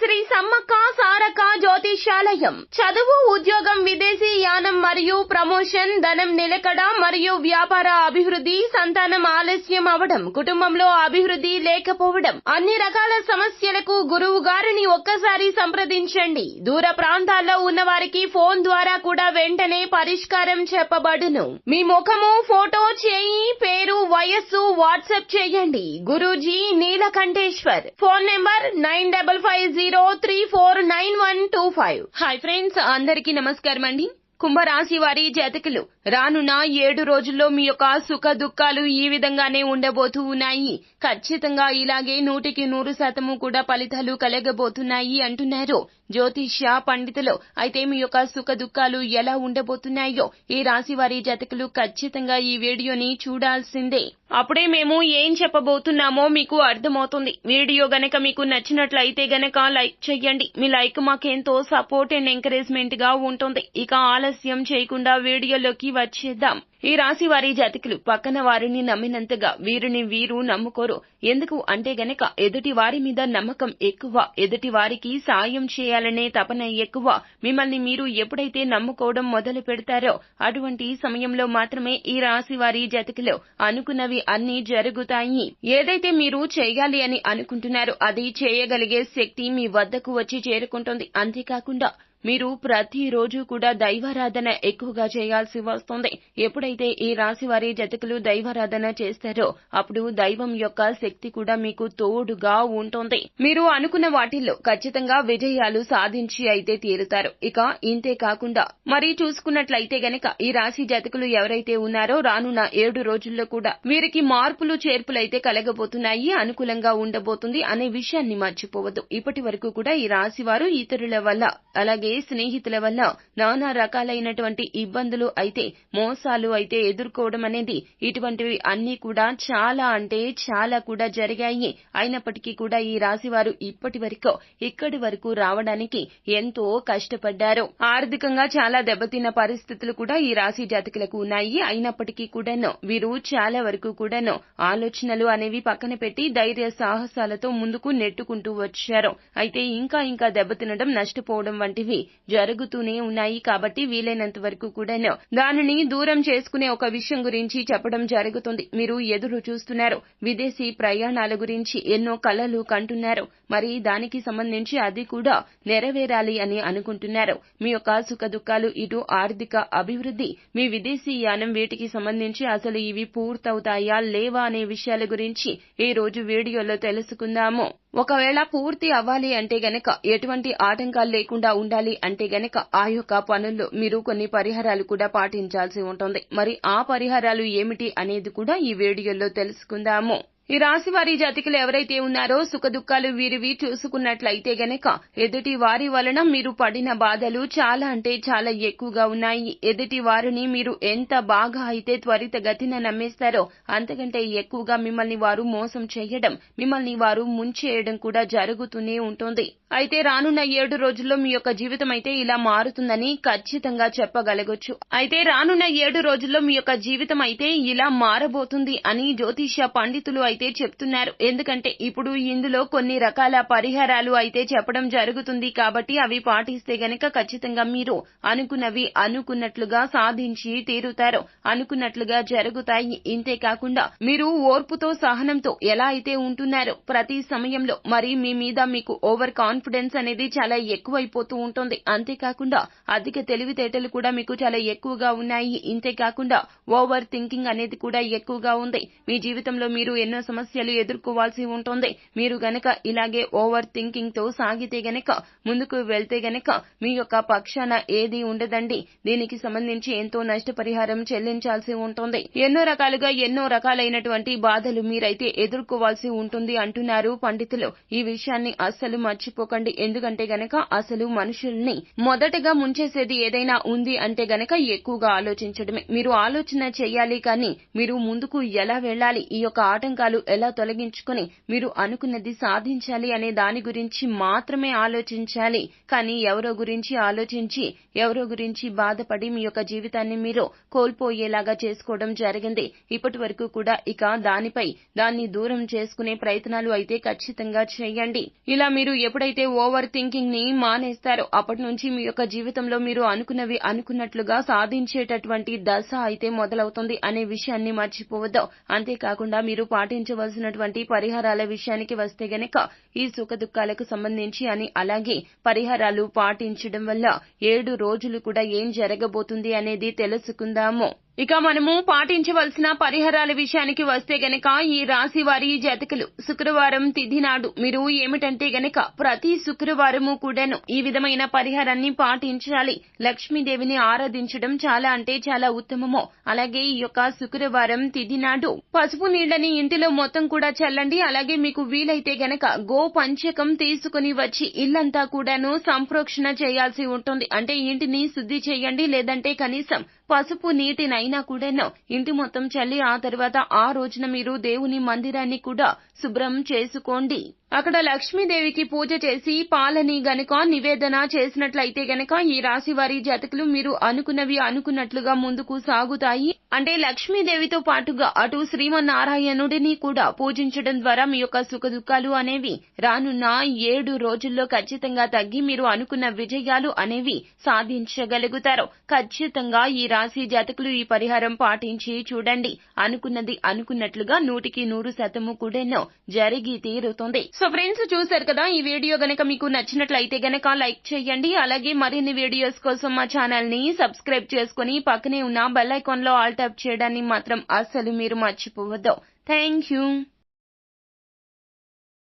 శ్రీ సమ్మక్క సారక్క జ్యోతిష్యాలయం. చదువు, ఉద్యోగం, విదేశీ యానం మరియు ప్రమోషన్, ధనం నిలకడ మరియు వ్యాపార అభివృద్ధి, సంతానం ఆలస్యం అవడం, కుటుంబంలో అభివృద్ధి లేకపోవడం, అన్ని రకాల సమస్యలకు గురువు గారిని ఒక్కసారి సంప్రదించండి. దూర ప్రాంతాల్లో ఉన్న వారికి ఫోన్ ద్వారా కూడా వెంటనే పరిష్కారం చెప్పబడును. మీ ముఖము, ఫోటో, చేయి, పేరు, వయస్సు వాట్సాప్ చేయండి. Guruji Neelakanteshwar. Phone number 9550349125. Hi friends, అందరికీ నమస్కారం అండి. కుంభరాశి వారి జాతకులు రానున్న 7 రోజుల్లో మీ యొక్క సుఖ దుఃఖాలు ఈ విధంగానే ఉండబోతూ ఉన్నాయి. ఖచ్చితంగా ఇలాగే 100% కూడా ఫలితాలు కలగబోతున్నాయి అంటున్నారు జ్యోతిష్య పండితులు. అయితే మీ యొక్క సుఖ దుఃఖాలు ఎలా ఉండబోతున్నాయో ఈ రాశి వారి జాతకులు ఖచ్చితంగా ఈ వీడియోని చూడాల్సిందే. అప్పుడే మేము ఏం చెప్పబోతున్నామో మీకు అర్థమవుతుంది. వీడియో గనక మీకు నచ్చినట్లయితే గనక లైక్ చేయండి. మీ లైక్ మాకెంతో సపోర్ట్ అండ్ ఎంకరేజ్మెంట్ గా ఉంటుంది. ఇక ఆలస్యం చేయకుండా వీడియోలోకి వచ్చేద్దాం. ఈ రాశి వారి జాతకులు పక్కన వారిని నమ్మినంతగా వీరిని వీరు నమ్ముకోరు. ఎందుకు అంటే గనక ఎదుటి వారి మీద నమ్మకం ఎక్కువ, ఎదుటి వారికి సాయం చేయాలనే తపన ఎక్కువ. మిమ్మల్ని మీరు ఎప్పుడైతే నమ్ముకోవడం మొదలు పెడతారో అటువంటి సమయంలో మాత్రమే ఈ రాశి వారి జాతకులు అనుకున్నవి అన్ని జరుగుతాయి. ఏదైతే మీరు చేయాలి అని అనుకుంటున్నారో అది చేయగలిగే శక్తి మీ వద్దకు వచ్చి చేరుకుంటుంది. అంతేకాకుండా మీరు ప్రతిరోజు కూడా దైవారాధన ఎక్కువగా చేయాల్సి వస్తుంది. ఎప్పుడైతే ఈ రాశి వారి జాతకులు దైవారాధన చేస్తారో అప్పుడు దైవం యొక్క శక్తి కూడా మీకు తోడుగా ఉంటుంది. మీరు అనుకున్న వాటిల్లో ఖచ్చితంగా విజయాలు సాధించి అయితే తీరుతారు. ఇక ఇంతే కాకుండా మరి చూసుకున్నట్లయితే గనక ఈ రాశి జాతకులు ఎవరైతే ఉన్నారో రానున్న 7 రోజుల్లో కూడా వీరికి మార్పులు చేర్పులైతే కలగబోతున్నాయి. అనుకూలంగా ఉండబోతుంది అనే విషయాన్ని మర్చిపోవద్దు. ఇప్పటి వరకు కూడా ఈ రాశి వారు ఇతరుల వల్ల అలాగే స్నేహితుల వల్ల నానా రకాలైనటువంటి ఇబ్బందులు అయితే మోసాలు అయితే ఎదుర్కోవడం అనేది ఇటువంటివి అన్ని కూడా చాలా అంటే చాలా కూడా జరిగాయి. అయినప్పటికీ కూడా ఈ రాశి వారు ఇప్పటి వరకు ఇక్కడి వరకు రావడానికి ఎంతో కష్టపడ్డారు. ఆర్థికంగా చాలా దెబ్బతిన్న పరిస్థితులు కూడా ఈ రాశి జాతకులకు ఉన్నాయి. అయినప్పటికీ కూడాను వీరు చాలా వరకు కూడాను ఆలోచనలు అనేవి పక్కన పెట్టి ధైర్య సాహసాలతో ముందుకు నెట్టుకుంటూ వచ్చారు. అయితే ఇంకా దెబ్బతినడం, నష్టపోవడం వంటివి జరుగుతూనే ఉన్నాయి. కాబట్టి వీలైనంత వరకు కూడాను దానిని దూరం చేసుకునే ఒక విషయం గురించి చెప్పడం జరుగుతుంది. మీరు ఎదురు చూస్తున్నారు. విదేశీ ప్రయాణాల గురించి ఎన్నో కలలు కంటున్నారు. మరి దానికి సంబంధించి అది కూడా నెరవేరాలి అని అనుకుంటున్నారు. మీ యొక్క సుఖ దుఃఖాలు, ఇటు ఆర్థిక అభివృద్ధి, మీ విదేశీ యానం, వీటికి సంబంధించి అసలు ఇవి పూర్తవుతాయా లేవా అనే విషయాల గురించి ఈ రోజు వీడియోలో తెలుసుకుందాము. ఒకవేళ పూర్తి అవ్వాలి అంటే గనక, ఎటువంటి ఆటంకాలు లేకుండా ఉండాలి అంటే గనక ఆ యొక్క పనుల్లో మీరు కొన్ని పరిహారాలు కూడా పాటించాల్సి ఉంటుంది. మరి ఆ పరిహారాలు ఏమిటి అనేది కూడా ఈ వీడియోలో తెలుసుకుందాము. ఈ రాశి వారి జాతకులు ఎవరైతే ఉన్నారో సుఖ దుఃఖాలు వీరివి చూసుకున్నట్లయితే గనక ఎదుటి వారి వలన మీరు పడిన బాధలు చాలా అంటే చాలా ఎక్కువగా ఉన్నాయి. ఎదుటి వారిని మీరు ఎంత బాగా అయితే త్వరితగతిన నమ్మేస్తారో అంతకంటే ఎక్కువగా మిమ్మల్ని వారు మోసం చేయడం, మిమ్మల్ని వారు ముంచేయడం కూడా జరుగుతూనే ఉంటుంది. అయితే రానున్న 7 రోజుల్లో మీ యొక్క జీవితం అయితే ఇలా మారుతుందని ఖచ్చితంగా చెప్పగలగొచ్చు. అయితే రానున్న 7 రోజుల్లో మీ యొక్క జీవితం అయితే ఇలా మారబోతుంది అని జ్యోతిష్య పండితులు అయితే చెప్తున్నారు. ఎందుకంటే ఇప్పుడు ఇందులో కొన్ని రకాల పరిహారాలు అయితే చెప్పడం జరుగుతుంది. కాబట్టి అవి పాటిస్తే గనక ఖచ్చితంగా మీరు అనుకున్నవి అనుకున్నట్లుగా సాధించి తీరుతారు. అనుకున్నట్లుగా జరుగుతాయి. ఇంతే కాకుండా మీరు ఓర్పుతో, సహనంతో ఎలా అయితే ఉంటున్నారో ప్రతి సమయంలో మరి మీ మీద మీకు ఓవర్ కాన్ఫిడెన్స్ అనేది చాలా ఎక్కువైపోతూ ఉంటుంది. అంతేకాకుండా అధిక తెలివితేటలు కూడా మీకు చాలా ఎక్కువగా ఉన్నాయి. ఇంతేకాకుండా ఓవర్ థింకింగ్ అనేది కూడా ఎక్కువగా ఉంది. మీ జీవితంలో మీరు ఎన్నో సమస్యలు ఎదుర్కోవాల్సి ఉంటుంది. మీరు గనక ఇలాగే ఓవర్ థింకింగ్ తో సాగితే గనక, ముందుకు వెళ్తే గనక మీ యొక్క పక్షాన ఏది ఉండదండి. దీనికి సంబంధించి ఎంతో నష్టపరిహారం చెల్లించాల్సి ఉంటుంది. ఎన్నో రకాలైనటువంటి బాధలు మీరైతే ఎదుర్కోవాల్సి ఉంటుంది అంటున్నారు పండితులు. ఈ విషయాన్ని అస్సలు మర్చిపోకండి. ఎందుకంటే గనక అసలు మనుషుల్ని మొదటగా ముంచేసేది ఏదైనా ఉంది అంటే గనక ఎక్కువగా ఆలోచించడమే. మీరు ఆలోచన చెయ్యాలి కానీ మీరు ముందుకు ఎలా వెళ్ళాలి, ఈ యొక్క ఆటంకాలు దోషాలు ఎలా తొలగించుకొని మీరు అనుకున్నది సాధించాలి అనే దాని గురించి మాత్రమే ఆలోచించాలి. కానీ ఎవరో గురించి ఆలోచించి ఎవరో గురించి బాధపడి మీ యొక్క జీవితాన్ని మీరు కోల్పోయేలాగా చేసుకోవడం జరిగింది. ఇప్పటి వరకు కూడా ఇక దాన్ని దూరం చేసుకునే ప్రయత్నాలు అయితే ఖచ్చితంగా చేయండి. ఇలా మీరు ఎప్పుడైతే ఓవర్ థింకింగ్ ని మానేస్తారో అప్పటి నుంచి మీ యొక్క జీవితంలో మీరు అనుకున్నవి అనుకున్నట్లుగా సాధించేటటువంటి దశ అయితే మొదలవుతుంది అనే విషయాన్ని మర్చిపోవద్దు. అంతేకాకుండా మీరు పాటించవలసినటువంటి పరిహారాల విషయానికి వస్తే గనక ఈ సుఖ దుఃఖాలకు సంబంధించి అని అలాగే పరిహారాలు పాటించడం వల్ల 7 రోజులు కూడా ఏం జరగబోతుంది అనేది తెలుసుకుందాము. ఇక మనము పాటించవలసిన పరిహారాల విషయానికి వస్తే గనక ఈ రాశి వారి జాతకులు శుక్రవారం తిథి నాడు మీరు ఏమిటంటే గనక ప్రతి శుక్రవారము కూడాను ఈ విధమైన పరిహారాన్ని పాటించాలి. లక్ష్మీదేవిని ఆరాధించడం చాలా అంటే చాలా ఉత్తమము. అలాగే ఈ యొక్క శుక్రవారం తిథి నాడు పసుపు నీళ్లని ఇంటిలో మొత్తం కూడా చల్లండి. అలాగే మీకు వీలైతే గనక గో పంచకం తీసుకుని వచ్చి ఇల్లంతా కూడాను సంప్రోక్షణ చేయాల్సి ఉంటుంది. అంటే ఇంటిని శుద్ధి చేయండి. లేదంటే కనీసం పసుపు నీటినైనా కూడాను ఇంటి మొత్తం చల్లి ఆ తర్వాత ఆ రోజున మీరు దేవుని మందిరాన్ని కూడా శుభ్రం చేసుకోండి. అక్కడ లక్ష్మీదేవికి పూజ చేసి పాలని గనక నివేదన చేసినట్లయితే గనక ఈ రాశి వారి జాతకులు మీరు అనుకున్నవి అనుకున్నట్లుగా ముందుకు సాగుతాయి. అంటే లక్ష్మీదేవితో పాటుగా అటు శ్రీమన్నారాయణుడిని కూడా పూజించడం ద్వారా మీ యొక్క సుఖ దుఃఖాలు అనేవి రానున్న 7 రోజుల్లో ఖచ్చితంగా తగ్గి మీరు అనుకున్న విజయాలు అనేవి సాధించగలుగుతారు. ఖచ్చితంగా ఈ రాశి జాతకులు ఈ పరిహారం పాటించి చూడండి. అనుకున్నది అనుకున్నట్లుగా 100% కూడాను జరిగి తీరుతుంది. సో ఫ్రెండ్స్, చూశారు కదా, ఈ వీడియో గనక మీకు నచ్చినట్లయితే గనక లైక్ చేయండి. అలాగే మరిన్ని వీడియోస్ కోసం మా ఛానల్ ని సబ్స్క్రైబ్ చేసుకుని పక్కనే ఉన్న బెల్ ఐకాన్ లో ఆల్ ట్యాప్ చేయడాన్ని మాత్రం అస్సలు మీరు మర్చిపోవద్దు. Thank you.